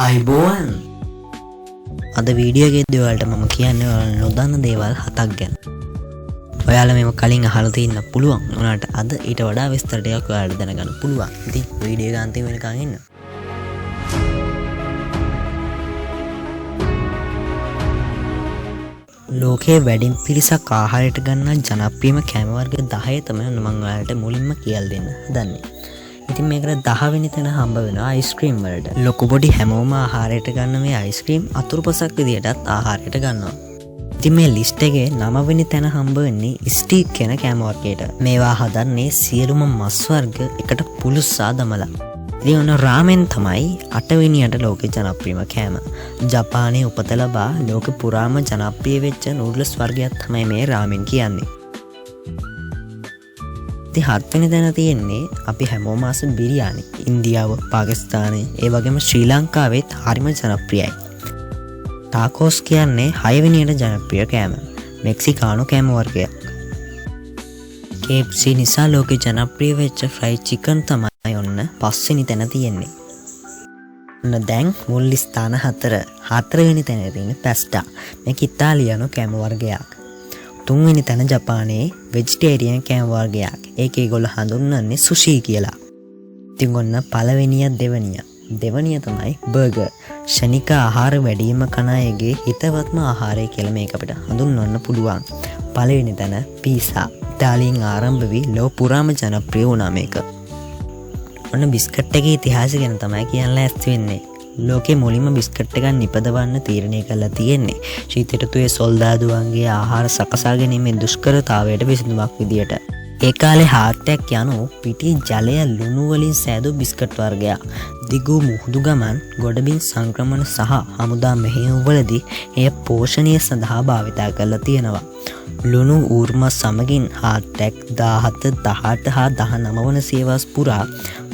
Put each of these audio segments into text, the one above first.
අයිබෝන් අද වීඩියෝ එකේදී ඔයාලට මම කියන්නේ ඔයාලා නොදන්න දේවල් 7ක් ගැන. ඔයාලා මේව කලින් අහලා තියෙන්න පුළුවන්. උනාට අද ඊට වඩා විස්තර ටිකක් ඔයාලට දැනගන්න පුළුවන්. ඉතින් වීඩියෝ එක අන්තිම වෙනකන් ඉන්න. ලෝකයේ වැඩිම පිරිසක් ආහාරයට ගන්න ජනප්‍රියම කෑම වර්ග 10 තමයි මම ඔයාලට මුලින්ම කියලා දෙන්න හදන්නේ. ඉතින් මේකට 10 වෙනි තැන හම්බ වෙනවා අයිස්ක්‍රීම් වලට. ලොකු පොඩි හැමෝම ආහාරයට ගන්න මේ අයිස්ක්‍රීම් අතුරුපසක් විදියටත් ආහාරයට ගන්නවා. ඉතින් මේ ලිස්ට් එකේ 9 වෙනි තැන හම්බ වෙන්නේ ස්ටීක් කියන කෑම වර්ගයට. මේවා හදන්නේ සියලුම මස් වර්ග එකට පුළුස්සා දමලා. ඉතින් ඔන්න රාමෙන් තමයි 8 වෙනියට ලෝකේ ජනප්‍රියම කෑම. ජපානයේ උපත ලබා ලෝක පුරාම ජනප්‍රිය වෙච්ච නූඩ්ල්ස් වර්ගයක් තමයි මේ රාමෙන් කියන්නේ. ඉතින් 7 වෙනි තැන තියෙන්නේ අපි හැමෝම අස බිරියානි. ඉන්දියාව, පාකිස්තානය, ඒ වගේම ශ්‍රී ලංකාවෙත් හරිම ජනප්‍රියයි. ටාකෝස් කියන්නේ 6 වෙනියට ජනප්‍රිය කෑම. මෙක්සිකානු කෑම වර්ගයක්. KFC නිසා ලෝකේ ජනප්‍රිය වෙච්ච ෆ්‍රයිඩ් චිකන් තමයි ඔන්න 5 වෙනි තැන තියෙන්නේ. ඔන්න දැන් මුල් ස්ථාන 4 වෙනි තැන තියෙන්නේ පැස්ටා. මේක ඉතාලියානු කෑම වර්ගයක්. 3 වෙනි තැන ජපානයේ වෙජිටේරියන් කෑම වර්ගයක්. ඒක ඒගොල්ලෝ හඳුන්වන්නේ සුෂි කියලා. ඉතින් ඔන්න පළවෙනිය දෙවනිය තමයි බර්ගර්. ශනික ආහාර වැඩිම කන අයගේ හිතවත්ම ආහාරය කියලා මේක අපිට හඳුන්වන්න පුළුවන්. පළවෙනි තැන පීසා. ඉතාලියෙන් ආරම්භ වී ලෝක පුරාම ජනප්‍රිය වුණා මේක. ඔන්න බිස්කට් එකේ ඉතිහාසය ගැන තමයි කියන්න ලෑස්ති වෙන්නේ. ලෝකේ මුලින්ම බිස්කට් එකක් නිපදවන්න තීරණය කළා තියෙන්නේ ශීත ඍතුවේ සොල්දාදුවන්ගේ ආහාර සකසා ගැනීමේ දුෂ්කරතාවයට විසඳුමක් විදියට. ඒ කාලේ හාට් එකක් යනු පිටි ජලය ලුණු වලින් සෑදූ බිස්කට් වර්ගයක්. දිගු මුහුදු ගමන් ගොඩබිම් සංක්‍රමණ සහ හමුදා මෙහෙයුම් වලදී එය පෝෂණය සඳහා භාවිතා කරලා තියෙනවා. ලුණු ඌර්ම සමගින් හාට් එකක් 17, 18 හා 19 වන සියවස් පුරා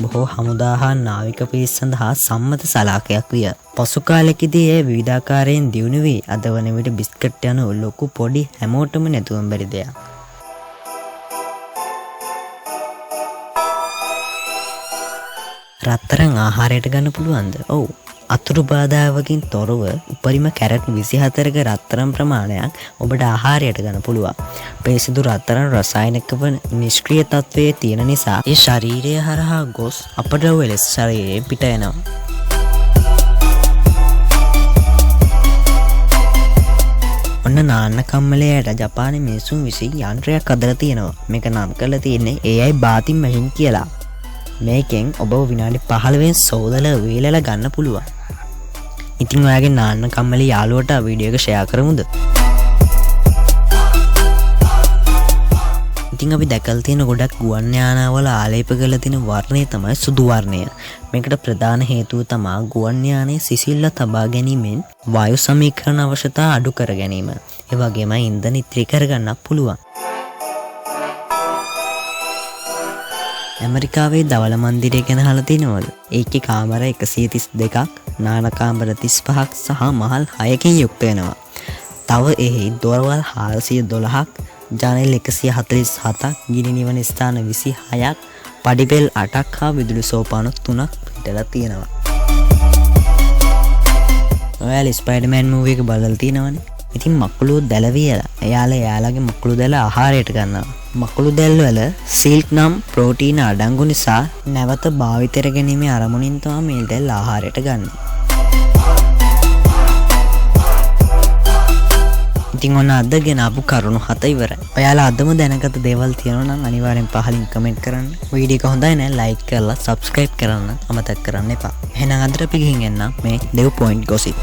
බොහෝ හමුදා හා නාවික පිරිස් සඳහා සම්මත සලාකයක් විය. පසු කාලෙකදී එය විවිධාකාරයෙන් දියුණු වී අද වන විට බිස්කට් යන ලොකු පොඩි හැමෝටම නැතුවම බැරි දෙයක්. රත්තරන් ආහාරයට ගන්න පුළුවන්ද? ඔව්. අතුරු බාධාවකින් තොරව උපරිම කැරට් 24ක රත්තරන් ප්‍රමාණයක් ඔබට ආහාරයට ගන්න පුළුවන්. පේසිදු රත්තරන් රසායනිකව නිෂ්ක්‍රීය තත්වයේ තියෙන නිසා ඒ ශරීරය හරහා ගොස් අපද්‍රව්‍ය ලෙස ශරීරයෙන් පිට යනවා. ඔන්න නාන්න කම්මලයට ජපානයේ මිනිසුන් විසින් යන්ත්‍රයක් හදලා තියෙනවා. මේක නම් කරලා තියෙන්නේ AI බාතින් මැෂින් කියලා. මේකෙන් ඔබ විනාඩි 15න් සෝදලා වේලලා ගන්න පුළුවන්. ඉතින් ඔයාගේ නාන්න කම්මලේ යාළුවට වීඩියෝ එක ෂෙයා කරමුද? ඉතින් අපි දැකලා තියෙන ගොඩක් ගුවන් යානාවල ආලේප කරලා තියෙන වර්ණය තමයි සුදු වර්ණය. මේකට ප්‍රධාන හේතුව තමයි ගුවන් යානයේ සිසිල්ල තබා ගැනීමෙන් වායු සමීකරණ අවශ්‍යතාව අඩු කර ගැනීම. ඒ වගේම ඉන්ධන ඉතිරි කර ගන්නත් පුළුවන්. ඇමරිකාවේ දවල මන්දිරය ගැන අහලා තියෙනවද? ඒකේ කාමර 132ක්, නාන කාමර 35ක් සහ මහල් 6කින් යුක්ත වෙනවා. තව එහි දොරවල් 412ක්, ජනෙල් 147ක්, ගිනි නිවන ස්ථාන 26ක්, පඩිපෙල් 8ක් හා විදුලි සෝපාන 3ක් පිටලා තියෙනවා. ඔයාලා ස්පයිඩර්මෑන් මූවි එක බලලා තියෙනවනේ. ඉතින් මකුළු දැල වියලා එයාලගේ මකුළු දැල ආහාරයට ගන්නවා. මකුළු දැල් වල සිල්ක් නම් ප්‍රෝටීන අඩංගු නිසා නැවත භාවිතයට ගැනීමේ අරමුණින් තමයි මේ දැල් ආහාරයට ගන්න. ඉතින් ඔන්න අද ගෙන ආපු කරුණු 7 ඉවරයි. ඔයාලා අදම දැනගත දේවල් තියෙනවා නම් අනිවාර්යෙන් පහලින් කමෙන්ට් කරන්න. වීඩියෝ එක හොඳයි නම් ලයික් කරලා සබ්ස්ක්‍රයිබ් කරන්න අමතක කරන්න එපා. එහෙනම් අදට අපි ගිහින් එන්න මේ දෙව් පොයින්ට් ගොසිප්.